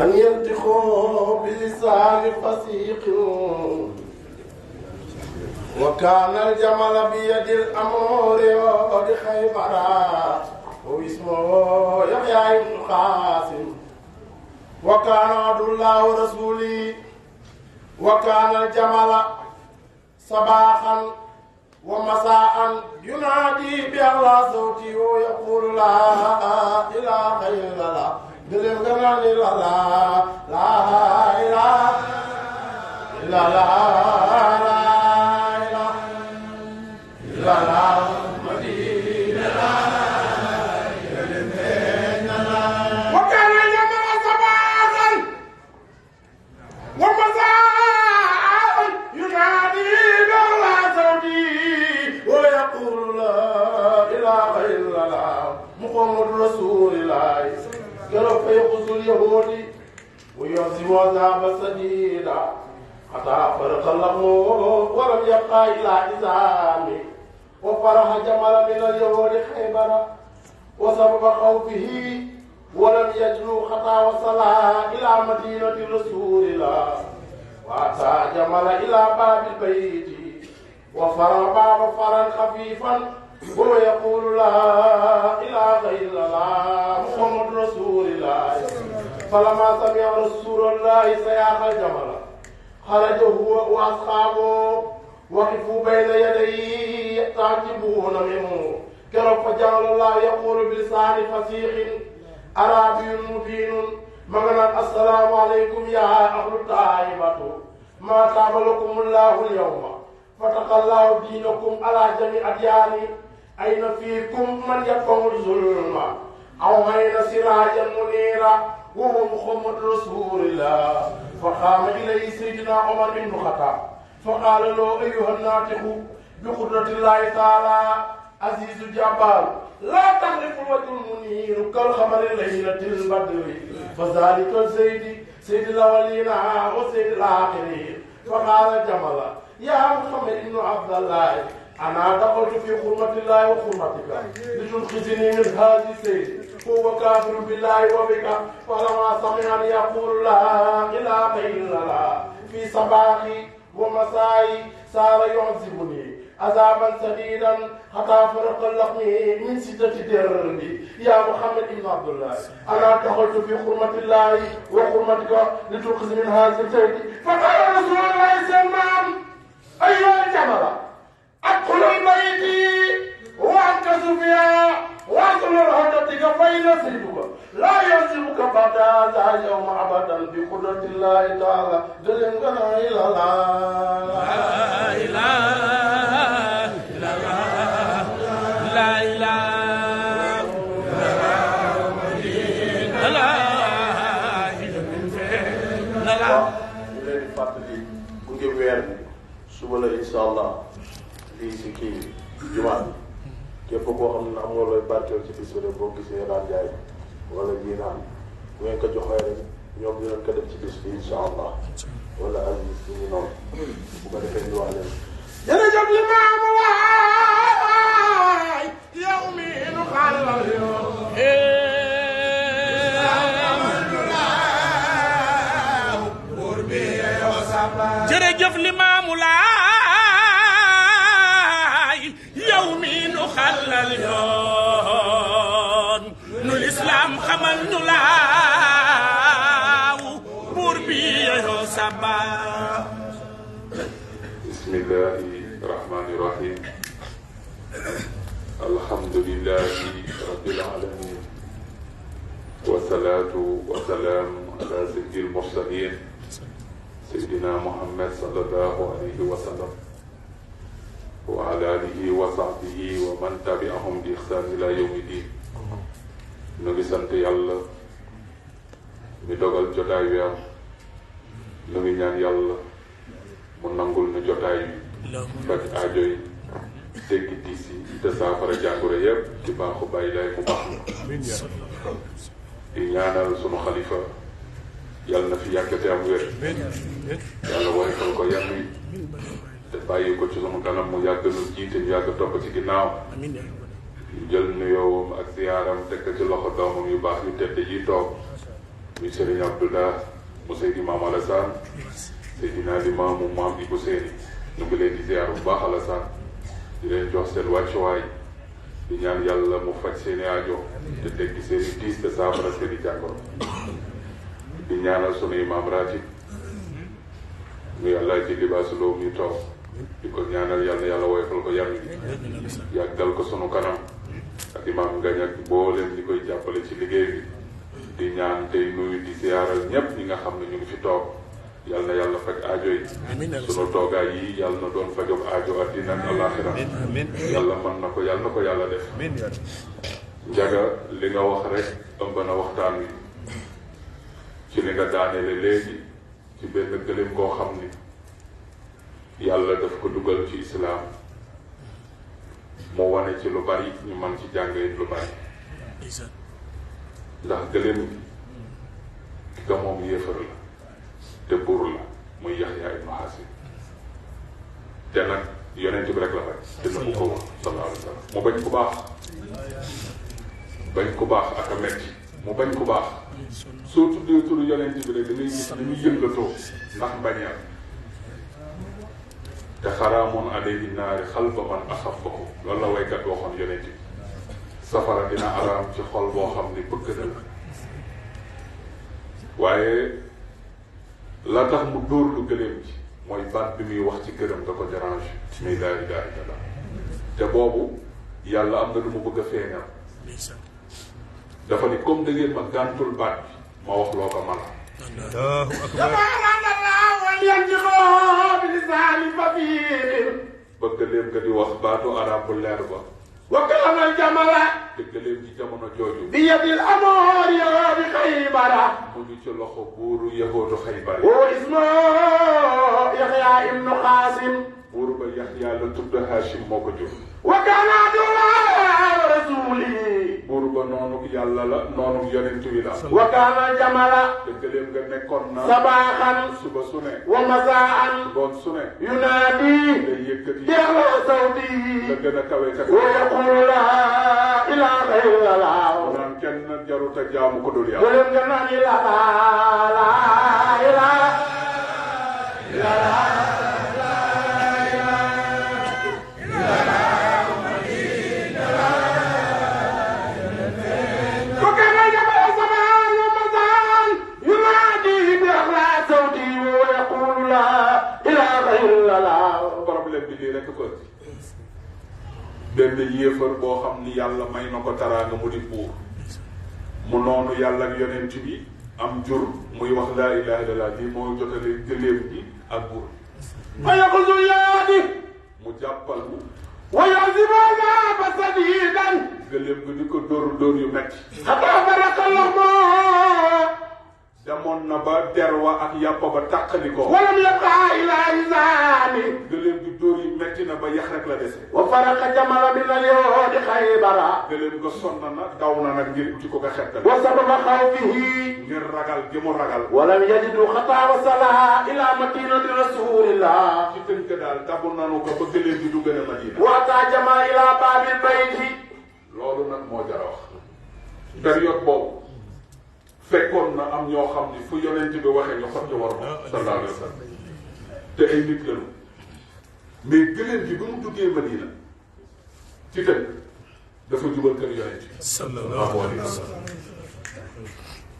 أن ينطقوا بلسان فسيق وكان الجمل بيد الأمور وبخيبرا واسمه يحيى بن قاسم وكان عبد الله ورسوله وكان الجمل صباحا ومساء ينادي بأعلى صوته ويقول لا إله إلا الله بالغنى لا لا إله إلا الله لا إله إلا الله مدينة وكان الجمل صباحا ومساء ينادي بأعلى صوته ويقول لا إله إلا الله محمد رسول الله كيف يخص اليهود ويعزم عذاب سديدا حتى فرق اللحم ولم يبقى إلا إزامي وفرح جمل من اليهود خيبر وسبب خوفه ولم يجلو حتى وصل إلى مدينة رسول الله وأتى جمل إلى باب البيت وفرع باب فرا خفيفا وهو يقول لا إله إلا الله محمد رسول الله فلما سمع رسول الله سياق الجمل خرج هو وأصحابه وقفوا بين يديه تعجبون منه كرب فجعل الله يقول بلسان فصيح عربي مبين مغنى السلام عليكم يا أهل الطائبة ما تاب لكم الله اليوم فتق الله دينكم على جميع أديان أين فيكم من يدفع الظلم أو أين سراجا منيرا وهو محمد رسول الله فقام إليه سيدنا عمر بن الخطاب فقال له أيها الناطق بقدرة الله تعالى عزيز الجبار لا تغرف الوجه المنير كالخمر ليلة البدر فذلك سيد الأولين وسيد الآخرين فقال جمل يا محمد بن عبد الله أنا دخلت في حرمة الله وحرمتك لتنقذني من هذه السيد هو كافر بالله وبك فلما سمعني يقول لا إله إلا الله في صباحي ومسائي صار يعذبني عذابا شديدا حتى فرق اللحم من 6 درب يا محمد بن عبد الله انا دخلت في حرمه الله وحرمتك لتنقذ من هذا الزيت فقال رسول الله سلمان ايها الجمل ادخل البيت وانكس فيها واصل رهدتك فإن سيدك لا يسيبك بعد هذا اليوم ابدا بقدرة الله تعالى دلنا الى الله لا اله الا الله لا اله الا الله leen fàttali bu ngi weer bi suba la insha allah fii si kii jumaa képp koo xam ne am nga looy barkeel ci bis bi rek boo gisee daan jaay wala ji naan bu ngeen ko joxee rek ñoom dinañ ko def ci bis bi insha allah wala Aziz ñu ngi noonu bu ko defee ñu wax leen jërëjëf Limaamu Laay yow mi nu xaalal yoon jërëjëf Limaamu Laay yow mi nu xalal yoon nu lislaam xamal nu laaw buur bi yoo saba bismillahi rahmani rahim alhamdulillahi rabbil alamin wasalaatu wasalaamu ala sayyidil mursalin سيدنا محمد صلى الله عليه وسلم وعلى آله وصحبه ومن تبعهم بإحسان إلى يوم الدين نغي سانت يالا مي دوغال جوتاي ويام نغي ñaan yàlla mu nangul nu jotaay faj aajo yi dégg diis yi te saafara jàngoro yépp ci baaxu bàyyi lay mu baax di ñaanal sunu xalifa yàlla na fi yàggate am wér yàlla woyofal ko yan wi te bàyyi ko ci sunu kanam mu yàgg nu jiite ñu yàgg topp ci ginnaaw ñu jël nuyoowam ak ziyaaram teg ko ci loxo doomam yu baax yu tedd yi toog muy Serigne Abdoulah mu Seydi Maam Alassane Seydina Limaamu Maam Ibou Seyni ñu ngi leen di ziyaar bu baax Alassane di leen jox seen wàccuwaay di ñaan yàlla mu faj seeni aajo te teggi seeni tiis te saafara seeni jàngoro di ñaanal sunu imam ratib muy yàlla ci libaasu loo muy toog di ko ñaanal yàlla yàlla woyofal ko yàlla yàggal ko sunu kanam ak imam ngañ ak booleen ñi koy jàppale ci liggéey bi di ñaan tey nuyu di ziyaaral ñépp ñi nga xam ne ñu ngi fi toog yàlla na yàlla faj aajo yi sunu toogaay yi yàlla na doon fajog aajo addina ak alaxira yàlla mën na ko yàlla def njaga li nga wax rek ëmb na waxtaan wi ci li nga daaneele léegi ci benn gëléem koo xam ni yàlla daf ko dugal ci islaam mu wane ci lu bari ñu man ci jàngee lu bari ndax gëléem gi ki ko moom yéefar la te buur la muy Yaxya ibnu Xaasim te nag yonent bi rek la fay dina bu ko wax sallallahu alayhi wa sallam mu bañ ku baax bañ ku baax ak a metti mu bañ ku baax soo tuddee turu yonent bi rek da ngay gis ni muy yëngatoo ndax bañeel te xaraamoon alayhi naari xalba man axafahu loolu la waykat waxoon yonent bi safara dina araam ci xol boo xam ni bëgg na la waaye la tax mu dóor lu gëléem ci mooy baat bi muy wax ci gërëm da ko dérange mais laa ilaaha illallaah te boobu yàlla am na lu mu bëgg a feeñal dafa ni comme da ngeen ma gàntul baat bi ma wax loo ko mën bëgg leen nga di wax baatu arab bu leer ba وكان الجمل dëgg leen ci jamono jooju بيد الأمور يا بخيبر mu ngi ci loxo buuru yahoodu Xaybar واسمه يحيى ابن قاسم buur ba Yaxya la tudd Hachim moo ko jur وكان عدو الله ورسوله buur ba noonu yàlla la noonu yonent wi la وكان الجمل dëgg leen nga nekkoon na صباحا suba su ne ومساء ngoon su ne ينادي day yëkkati بأعلى صوته la gën a kawe ka ويقول لا إله إلا الله naan kenn jaruta jaamu ko dul yàlla ولم كان لا إله إلا الله problème bi lii rekk ko benn yéefar boo xam ni yàlla may na ko taraanga mu di buur mu noonu yàlla ak yonent bi am jur muy wax laa ilaha illallah lii moo jotale gëléem gi ak buur ويقول يادي mu jàppal mu ويعذب عذابا شديدا gëléem gi di ko dóor yu metti حتى فرق اللحم demoon na ba der wa ak yàpp ba tàqali ko ولم يبقى إلا إنسان gëléem gi dóor yi metti na ba yax rek la dese وفرق جمل من اليهود خيبر gëléem nga sonn na daw na nag ngir uti ko nga xettal وسبب خوفه ngir ragal gi mu ragal ولم يجدوا خطا وصلها إلى مدينة رسول الله ci tënk daal tabu nanu ko ba gëléem gi du gën a Madina وأتى جمل إلى باب البيت loolu nag moo jar a wax période boobu fekkoon na am ñoo xam ni fu yonent bi waxee ñu xotti war ma sallallahu alayhi wa sallam te ay nit lañu mais gëléem gi ba mu duggee Madina ci tënk dafa jubal kër yonent bi sallallahu alayhi wa sallam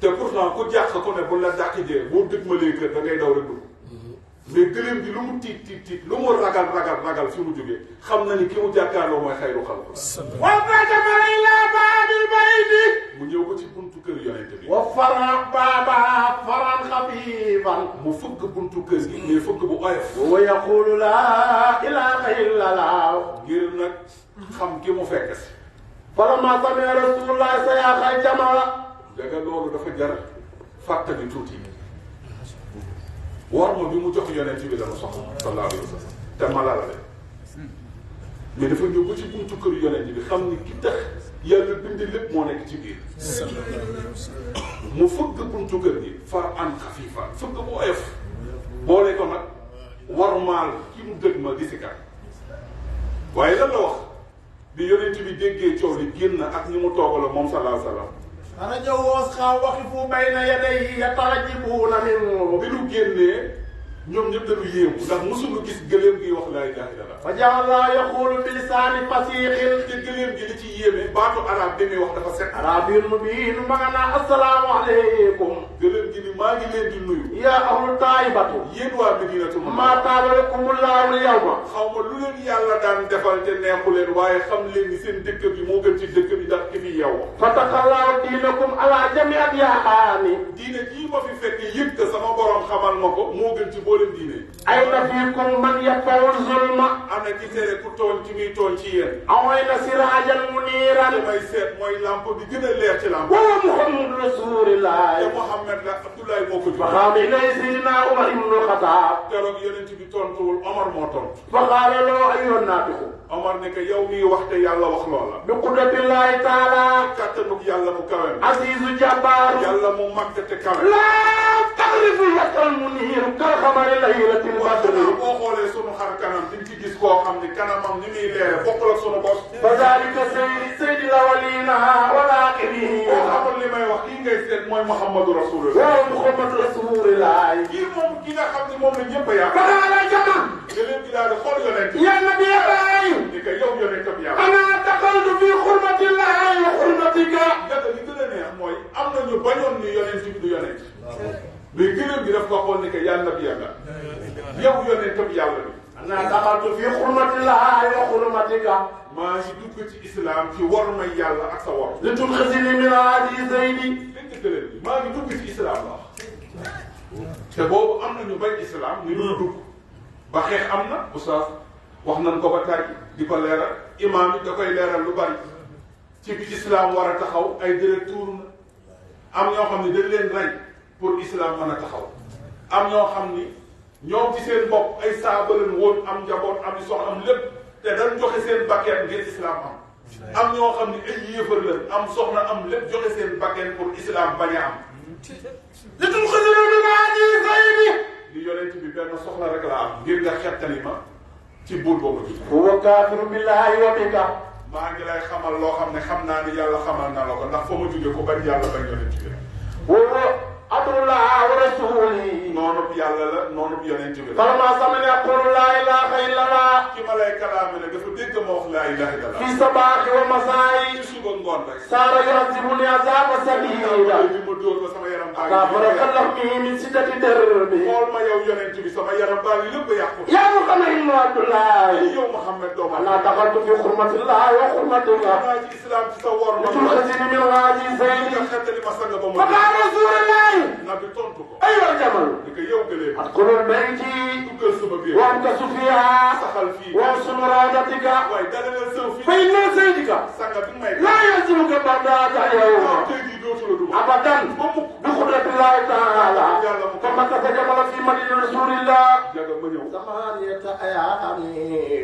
te pourtant ku jàq ku ne bu la dàqijee boo dëgmalee kër da ngay daw rek dugg mais gëléem gi lu mu tiit lu mu ragal fi mu jógee xam na ni ki mu jàkkaarloo mooy xayru xalq وأتى جمل إلى باب البيت mu ñëw ko ci buntu kër yonent bi وفرق بابها فرا خفيفا mu fëgg buntu kër gi mais fëgg bu oyof ويقول لا إله إلا الله ngir nag xam ki mu fekk si فلما سمع رسول الله سياق الجمل daga loolu dafa jar fàttali tuuti war ma bi mu jox yonent bi dama soxla sallallahu alayhi wa sallam te mala la de mais dafa ñëw ba ci buntu kër yonent bi xam ni ki tax yàlla bind lépp moo nekk ci biir mu fëgg buntu kër gi far an xafiifa fëgg bu oyof boole ko nag war maal ki mu dëgg ma di si kat waaye lan la wax bi yonent bi déggee coow li génn ak ni mu toogala moom sallallahu alayhi wa sallam فرجوا واسخوا وقفوا بين يديه يترجبون منه bi nu génnee ñoom ñëpp dañu yéemu ndax mosuñu gis gëléem gi wax laa ilaha illallah فجعل الله يقول بلسان فصيح te gëléem gi li ci yéeme baatu arab bi muy wax dafa set عربي مبين معنى السلام عليكم gëléem gi ni maa ngi leen di nuyu يا أهل الطائبة yéen waa Madinatul ما Munawwara طاب لكم الله اليوم xaw ma lu leen yàlla daan defal te neexu leen waaye xam leen ni seen dëkk bi moo gën ci dëkk bi ndax ki fi yow فتح الله دينكم على جميع أديانه diine jii ma fi fekk yëpp que sama borom xamal ma ko moo gën ci boolem diine أين فيكم من يدفع الظلم ana ki tere ku tooñ ci muy tooñ ci yéen أو أين سراجا منيرا damay seet mooy lampe bi gën a leer ci lampe وهو محمد رسول te الله Muhammad la Abdoulaye moo ko jur. فقام إليه سيدنا عمر بن الخطاب. keroog yonent bi tontuwul Omar moo tontu. فقال له أيها الناطق. Omar ne que yow miy wax te yàlla wax loola. بقدرة الله تعالى. kattanug yàlla mu kawe. عزيز جبار. yàlla mu màgg te kawe. لا تغرف لك المنير كالقمر ليلة البدر. boo xoolee sunu xar kanam di nga ci gis koo xam ni kanamam ni muy leere bokkul ak sunu bos. فذلك سيد الأولين والآخرين. boo xamul li may wax kii ngay seet mooy Muhammadu Rasulullah. waaw Muhammadu Rasulullah. kii moom ki nga xam ni moom la ñëpp a yaakaar. فقال جمع. jëleen bi daal di xool yonent. يا نبي الله. ni que yow yonent bi yàlla. أنا دخلت في حرمة الله وحرمتك. gerte li gën a neex mooy am na ñu bañoon ni yonent bi du yonent. mais gënëm bi daf ko xool ni que yaa nabi yàlla. yow yonent bi yàlla bi. أنا دخلت في حرمة الله وحرمتك. maa ngi dugg ci islam ci war may yàlla ak sa war. لتدخلني من هذه زيدي. dégg nga bi maa ngi dugg ci islam la te boobu am na ñu bañ islam ñu dul dugg ba xeex am na oustaz wax nañ ko ba tàggi di ko leeral imaam yi da koy leeral lu bari ci bi islam war a taxaw ay deret tuuru na am ñoo xam ne dañ leen rey pour islam mën a taxaw am ñoo xam ni ñoom ci seen bopp ay saaba leen woon am njaboot am i soxna am lépp te dañ joxe seen bakkan ngir islam am ñoo xam ni ay yéefar leen am soxna am lépp joxe seen bakkan pour islam bañ a am li tudxiluni min haadihi zaydi. li yonent bi benn soxla rek la am ngir nga xettali ma ci buur boobu tudd. huwa kaafiru billahi wa bika. maa ngi lay xamal loo xam ne xam naa ni yàlla xamal na la ko ndax fa ma jóge ko bañ yàlla bañ yonent bi. huwa abdullah wa rasuli. noonu yàlla la noonu yonent bi la. falammaa sami'a yaqulu laa ilaaha illallah. ki ma lay kalaame ne dafa dégg ma wax laa ilaaha illallah. fi sabaahi wa masaa'i. ci suba ngoon rek. saara yu'azzibuni azaaba sadiida. ma dóor ba sama yaram baa ngi. kaafara lahmihi min shiddati darbi. xool ma yow yonent bi sama yaram baa ngi lépp a yàqu. yaa Muhammad ibn Abdullah. yow Muhammad doomu ana daxaltu fi hurmatillahi wa hurmatika. naa ci islam ci sa wor ma. tudxiluni min haadihi zaydi. nga xettali ma sanga ba mu. fa qaala rasuulullahi. nabi tontu ko. aywa jamal. di ko yow gëlee. adxulul bayti. duggal sama biir. wamtasu fiihaa. saxal fii. wamsun raadatika. waaye dalalal sëw fii. fa inna saydika. sanga bi may. laa yalzimuka ba'daka yawma. tey jii dootu la duma. abadan. ba mukk. bi qudratillahi taala. fa makasa jamala fi madinati rasulillah. jaga ma ñëw. samaniyata ayaami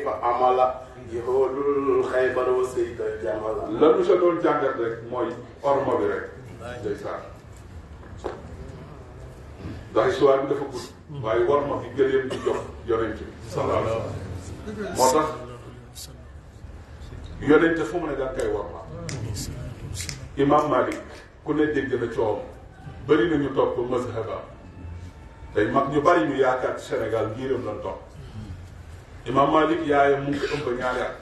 fa amala. yahoodul xaybar wa sayda jamala. lanu sa doon jàngat rek mooy orma bi rek. ndeysaan. ndax histoire bi dafa gudd. waaye war ma fi gëleem di jox yonent bi. sallallahu alayhi wa sallam. moo tax yonent fu mu ne daan koy war ma. Imam Malik ku ne dégg na coowam bëri na ñu topp mazhaba tey mag ñu bari ñu yaakaar ci Sénégal ngiram lan topp. Imam Malik yaayam mu ngi ko ëmb ñaari at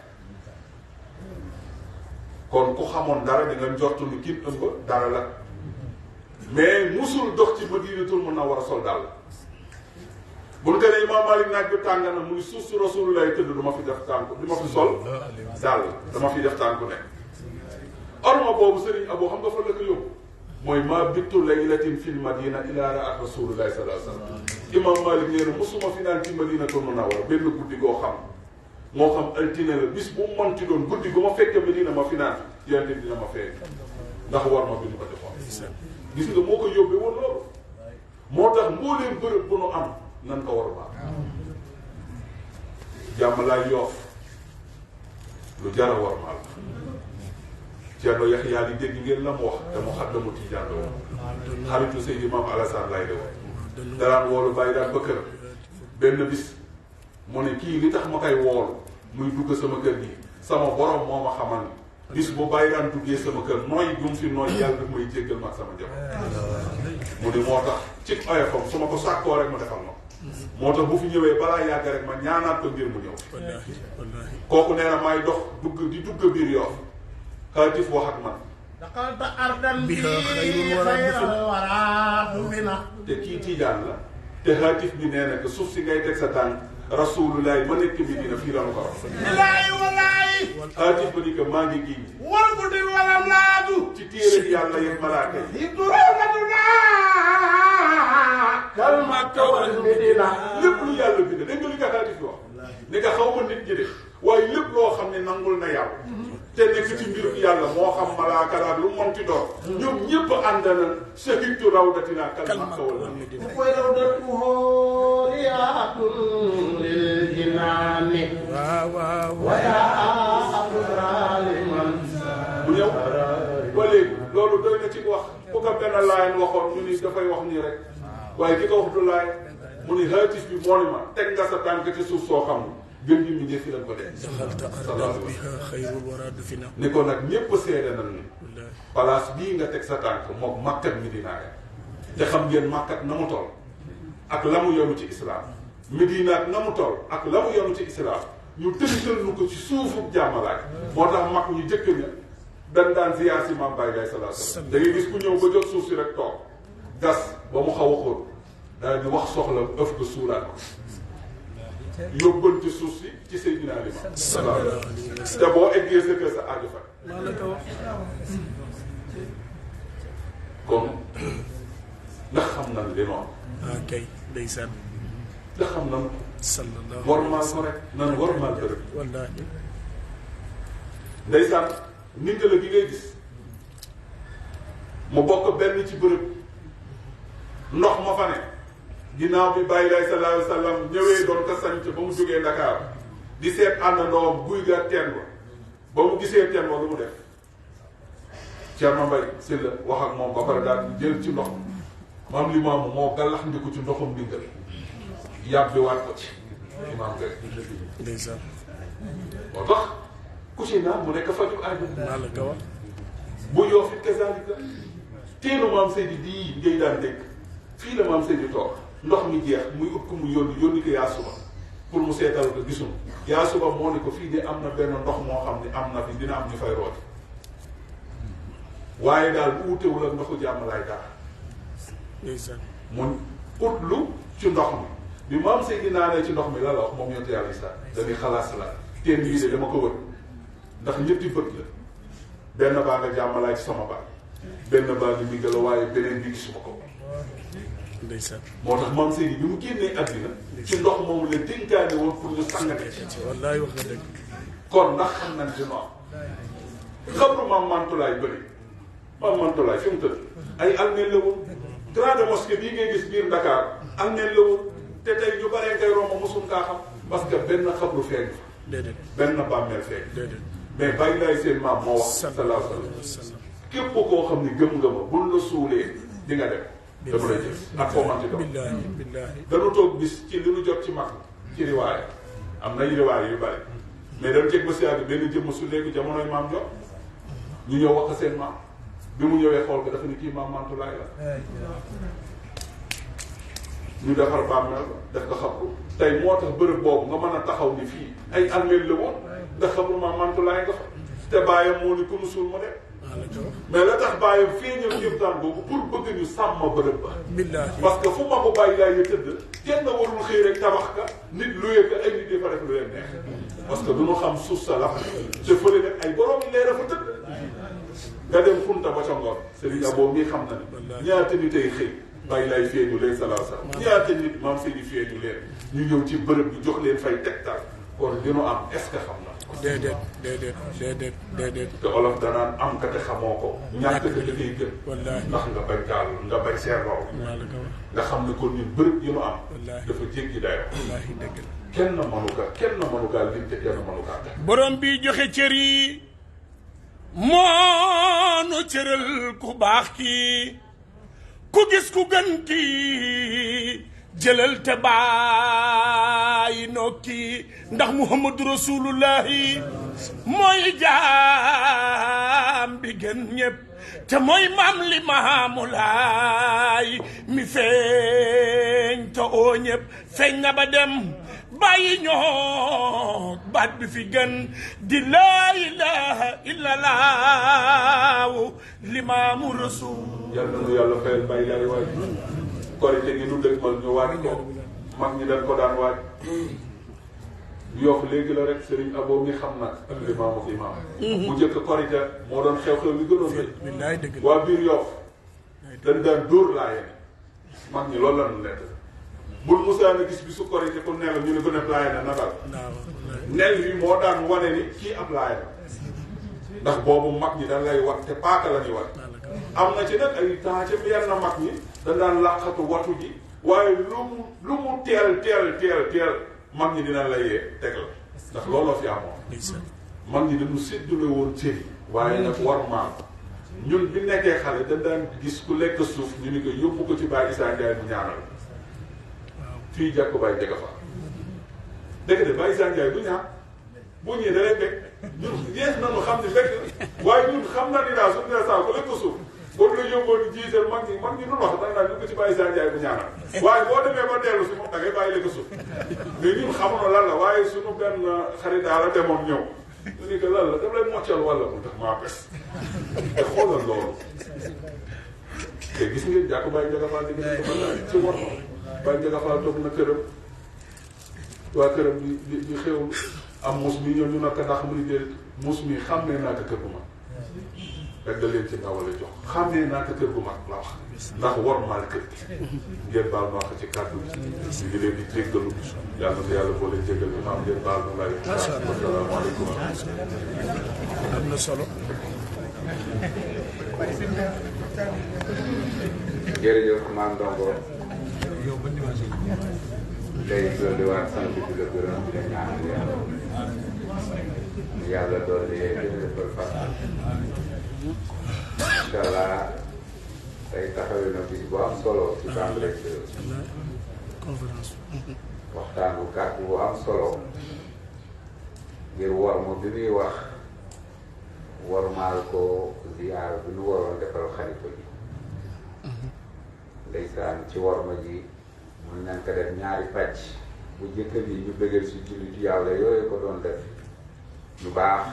kon ku xamoon dara di nga njortu ni kii ëmb dara la mais musul dox ci Madinatul Munawwara sol daal bu ñu nee Imam Malik naaj bi tàng na muy suuf su Rasulullah tëdd du ma fi def tànku du ma fi sol daal dama fi def tànku ne. orma boobu Serigne Abo xam nga fa la ko yóbbu mooy ma bittu laylatin fil madina ila raat Rasulullah sallallahu alayhi wa sallam. Imam Malik nee na musuma fi naan ci Madinatul Munawwara benn guddi goo xam moo xam altine la bis bu mu mënti doon guddi gu ma fekkee Madina ma fi naan yonent dina ma fee ndax war ma bi ñu ko defoon. gis nga moo ko yóbbee woon loolu moo tax mbooleem bërëb bu nu am nan ko war a baax. jàmm laay Yoof lu jar a war maal Ceerno Yaxya di dégg ngeen la mu wax te mu xaddamu Tijaan la woon xaritu Seydi Maam Alassane lay de woon daraan woolu bàyyi daan ba kër benn bis mu ne kii li tax ma koy woolu muy dugg sama kër gi sama borom moo ma xamal ni bis bu bàyyi daan duggee sama kër nooy gum fi nooy yàlla daf may jéggal ma ak sama jabar mu ni moo tax ci oyofam su ma ko sàkkoo rek ma defal ma moo tax bu fi ñëwee balaa yàgg rek ma ñaanaat ko ngir mu ñëw kooku nee na may dox di dugg biir Yoof xaatif wax ak man daqalta ardan bi xayral wara dufina. te kii Tijaan la te xaatif bi nee na que suuf si ngay teg sa tànk Rasulullah ma nekk bi dina fii la ko wax. ilaahi walaahi. xaatif ba ni que maa ngi giñ. wal guddi walam laatu. ci téere yàlla yëpp malaaka yi. di turomatuna. kal Makka wal Medina. lépp lu yàlla bind dégg nga li nga xaatif wax. ne nga xaw ma nit ñi de waaye lépp loo xam ne nangul na yàlla. te nekk ci mbirum yàlla moo xam malaaka la ak lu monti doon ñoom ñëpp ànd na shahidtu rawdatina kalma wala koy rawdatuhu riyaatun lil jinaani wa yaa liman bu ñëw ba léegi loolu doy na ci wax ku ko benn laayen waxoon ñu ni dafay wax nii rek waaye ki ko wax du laay mu ni haatif bi moo ni ma teg nga sa tànk ci suuf soo xam gën ñu mi fi lañ ko def ni ko nag ñépp seede nañ ni place bii nga teg sa tànk moom Makkat Medina te xam ngeen Makkat na mu toll ak la mu yonu ci islam Medina na mu toll ak la mu yonu ci islam ñu tënkal nu ko ci suufu jàmmalaay moo tax mag ñu jëkk ña dañ daan ziyaar si Maam Baye Gaye sallallahu alayhi wasallam da ngay gis ku ñëw ba jot suuf si rek toog gas ba mu xaw a xóot daal di wax soxla ëf ko suuraat ko yóbbante suuf si ci Seydina Limaamu sallallahu alayhi wasallam te boo eggee sa kër sa aajo fa kon ndax xam nañ li noonu kay ndeysaan ndax xam nañ sallallahu warmaal ko rek nan warmaal bërëb wallaahi ndeysaan nit la bi ngay gis mu bokk benn ci bërëb ndox ma fa ne ginnaaw bi Baye Gaye sallallahu alayhi wasallam ñëwee doon ko sanc ba mu jógee Dakar di seet àndandoom guy ga teen ba mu gisee teen ba lu mu def Thierno Mbaye si la wax ak moom ba pare daal di jël ci ndox Maam Limaamu moo gàllax ndiku ci ndoxum ndingal yàbbi waat ko ci imaam Gaye ndeysaan moo tax ku ci naan mu nekk faju aajo maa la ko wax bu yoo fit kazalika teenu Maam Seydi di ngay daan dégg fii la Maam Seydi toog ndox mi jeex muy ut ko mu yónni ko yaa suba pour mu seetal ko gisum yaa suba moo ne ko fii de am na benn ndox moo xam ne am na fi dina am ñu fay rooti waaye daal bu utewul ak ndoxu jàmmalaay daal ndeysaan mun ut lu ci ndox mi bi Maam Seydi naanee ci ndox mi la la wax moom yonte yàlla Isaa dañuy xalaas la teen yii de dama ko wër ndax ñetti bët la benn baa nga jàmmalaay ci sama baat benn baa ngi mi la waaye beneen bi gisuma ko ndeysaan moo tax Maam Seydi bi mu génnee àddina ci ndox moomu la dénkaane woon pour ñu sàngate ci wallaahi wax nga dëgg kon ndax xam nañ ci noonu xabru Maam Mantulaay bëri Maam Mantulaay fi mu tëdd ay almeel la woon grande mosquée bii ngay gis biir Dakar almeel la woon te tey ñu baree ngay romb mosum kaa xam parce que benn xabru feeñ fa déedéet benn bàmmeel feeñ déedéet mais Baye Gaye seen maam moo wax sallallahu alayhi wa sallam képp koo xam ni gëm nga ma buñ la suulee di nga dem dama lay gis ak foo manti doon billaahi dañu toog bis ci li nu jot ci mag ci riwaaya am nay riwaaya yu bari mais dañu teg ba si yàgg benn jëmm su léegi jamonoy maam jot ñu ñëw wax seen maam bi mu ñëwee xool ko dafa ni kii Maam Mantulaay la ñu defar bàmmeel def ko xabru tey moo tax bërëb boobu nga mën a taxaw ni fii ay almeel la woon ndax xabru Maam Mantulaay nga fa te bàyyam moo ni ku nu suul mu dem mais la tax bàyyam feeñal kéemtaan boobu pour bëgg ñu sàmm bërëb ba billaahi parce que fu ma ko Baye Gaye yi tëdd kenn warul xëy rek tabax ka nit luyee ka ay nit di fa def lu leen neex parce que du ñu xam suuf sa la te fële nag ay borom leer a fa tëdd nga dem Funta ba ca Ngor Serigne Abo mii xam na ni ñaata nit ay xëy Baye Gaye feeñu leen salaa salaam ñaata nit Maam Seydi feeñu leen ñu ñëw ci bërëb bi jox leen fay tegtal kon li nu am est-ce que xam na déedéet te olof danaan am ka te xamoo ko ñàkk ka dafay gën ndax nga bañ kaal nga bañ seetloo nga xam ne kon ñun bërëb yi nu am dafa jéggi dayoo kenn mënu kaa lim te kenn mënu kaa def borom bi joxe cër yi moo nu cëral ku baax kii ku gis ku gën kii jëlal te bàyyi nokki ndax Muhammadu Rasulullahi mooy jaam bi gën ñépp te mooy Maam Limaamu Laay mi feeñ te oo ñépp feeñ na ba dem bàyyi ñoo baat bi fi gën di laa ilaaha illallah Limaamu Rasul yàlla na yàlla fayal Baye Gaye waay korite gi nu dëgg mal ñu waaj ko mag ñi dañ ko daan waaj Yoff léegi la rek Serigne Abo mi xam nag ak limaam ak imaam bu njëkk korite moo doon xew-xew bi gënoon rëy waa biir Yoff dañ daan dóor laayeen mag ñi loolu la nu nekk bul musaana gis bi su korite ku nelaw ñu ne ko ne laayeen na dal nel bi moo daan wane ni kii ab laayeen ndax boobu mag ñi dañ lay wat te paaka la ñuy wat am na ci nag ay temps ci yenn mag ñi dañ daan làqatu watu ji waaye lu mu teel mag ñi dina la yee teg la ndax looloo fi amoon mag ñi dañu séddule woon cëri waaye nag war maam ñun bi nekkee xale dañ daan gis ku lekk suuf ñu ni ko yóbbu ko ci Baye Issa Ndiaye bu ñaanal fii jàkk Baye Jega fa dëgg de Baye Issa Ndiaye du ñaan bu ñëwee da lay fekk ñun yees nañu xam ni fekk waaye ñun xam na ni daal suñu nee saa ku lekk suuf boo la yóbboon jiital mag ñi nu wax da nga naan ñu ko ci Baye Issa Ndiaye bu ñaanal waaye boo demee ba dellu si moom da ngay bàyyi lekk suuf mais ñun xamuñu lan la waaye suñu benn xarit daal la demoon ñëw ñu ni ko lan la daf lay moccal wala mu tax maa pes te xoolal loolu te gis ngeen jàkk Baye Ndiaga Fall di gis ko ci war ma Baye Ndiaga Fall toog na këram waa këram di xewlu am mus mi ñëw ñu naka ndax muy déet mus mi xam ne naa ko kër gu mag rek da leen ci ndawale jox xam ne naa ko kër gu mag la wax ndax war maal kër gi ngeen baal ma wax ci kàddu bi ñu ngi leen di jéggalu yàlla na yàlla boo leen jéggal ñu am ngeen baal ma lay asalaamaaleykum am na solo jërëjëf maam Ndongo day dolli waat sant bi la gërëm di la ñaanal yàlla dolli defal fas incha allah tey taxawee na bis bu am solo ci Bambey conférence waxtaan bu gàtt bu am solo ngir war ma bi muy wax warmaal ko ziyaar bi nu waroon defal xalifa ji ndeysaan ci war ma ji mun nañ ko def ñaari pàcc bu jëkk bi ñu bëggal si jullit yàlla yooyu ko doon def lu baax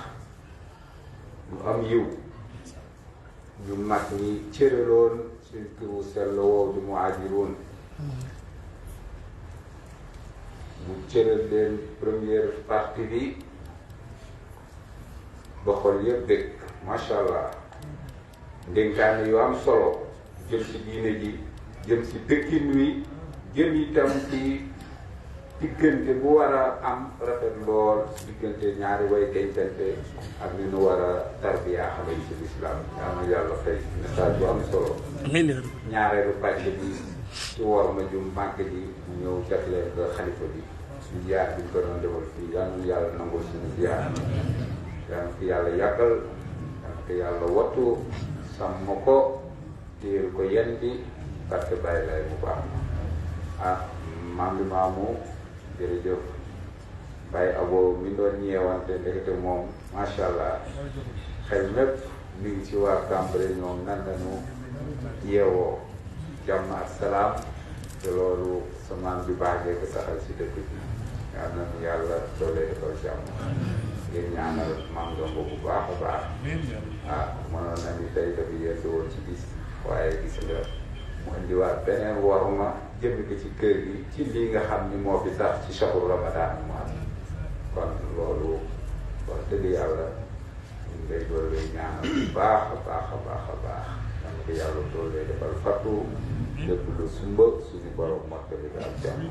lu am yiw ñu mag ñi cëraloon suñ turu sell woow di mu ajiroon mu cëral leen première partie bi ba xol yëpp dëkk macha allah ndénkaane yu am solo jëm ci diine ji jëm ci dëkkin wi jëm itam ci diggante bu war a am rafet lool diggante ñaari way dencante ak ni nu war a tarbiya xale yi ci lislaam yal na yàlla fay message bu am solo ñaareelu pàcc bi ci war ma ju màgg ji mu ñëw jagleel ko xalifa bi ñu ziar bi ñu ko doon defal fii yal na yàlla nangul suñu ziar yal na ko yàlla yàggal yal na ko yàlla wattu sàmm ko téel ko yen bi parce que bàyyi lay bu baax maam bi maamu jërëjëf Baye Abo mi doon ñeewante ndekete moom macha allah xel mépp mi ngi ci waa Cambérène ñoom nan lañu yeewoo jàmm ak salaam te loolu sa maam bi baaxee ko saxal si dëkk bi yal nañu yàlla doole defal jàmm ngeen ñaanal maam Ndongo bu baax a baax mënoon na ni tey dafa yedd woon ci bis waaye gis nga mu indiwaat beneen waruma jëmi ko ci kër gi ci lii nga xam ni moo fi sax ci shahru Ramadan mu am kon loolu wax dëgg yàlla ñu ngi lay doole ñaanal bu baax a baax a baax a baax dama ko yàlla doole defal fattu lépp lu sumba suñu borom mottali ko ak jàmm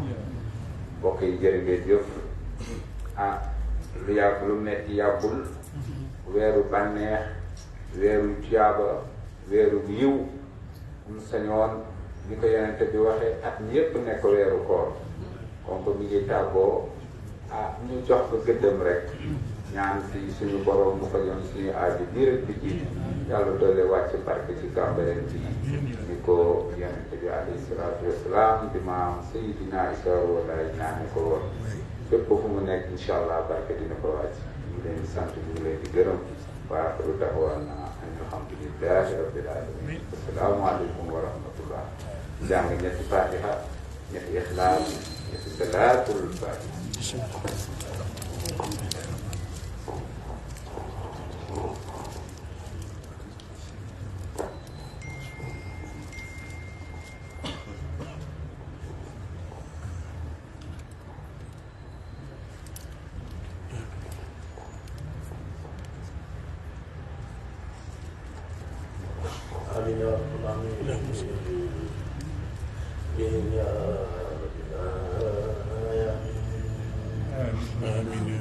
mbokk yi jërë ngeen jëf lu yàgg lu metti yàggul weeru bànneex weeru tuyaaba weeru yiw mu sañoon ni ko yonente bi waxee at mi yépp nekk weeru koor comme que mi ngi tàggoo ñu jox ko gëddëm rek ñaan si suñu borom mu fajoon suñu aaji bii rek bi ji yàlla doole wàcc barke ci Cambérène bi ni ko yonente bi alayhi salaatu wasalaam di maam Seydina Issa walaay ñaane ko woon fépp fu mu nekk incha allah barke dina ko wàcc ñu ngi leen di sant ñu ngi leen di gërëm waa lu taxawal na alhamdulillahi rabbil alamin assalaamu aleykum wa rahmatullah jàng ñetti fatiha ñetti ixlaas ñetti salaatul fatiha آمين يا رب العالمين يا رب آمين